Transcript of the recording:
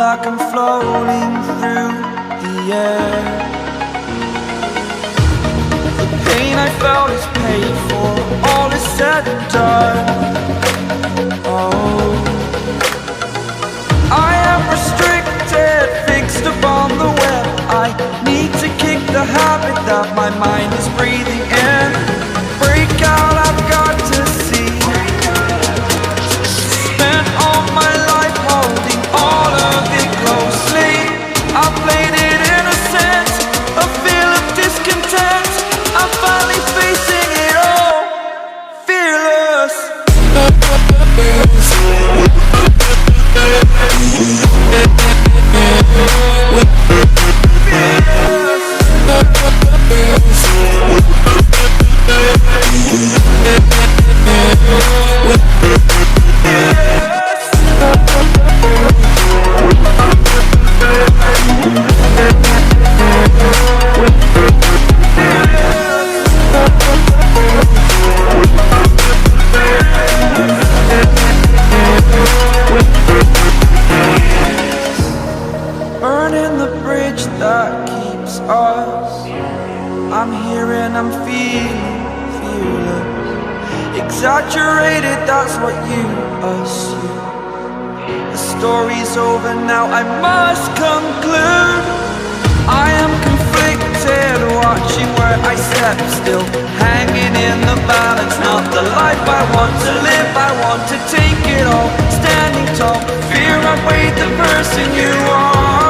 like I'm floating through the air. The pain I felt is paid for, all is said and done. Oh, I am restricted, fixed upon the web. I need to kick the habit that my mind is breathing in. Break out, I've got to see. Spent all my life holding all of it closely. I played it innocent, a feel of discontent. I'm finally facing it all, fearless. Burning the bridge that keeps us. I'm here and I'm feeling fearless. Exaggerated, that's what you assume. The story's over now, I must conclude. I am conflicted, watching where I step still, hanging in the balance. Not the life I want to live, I want to take it all. Standing tall, fear I've weighed the person you are.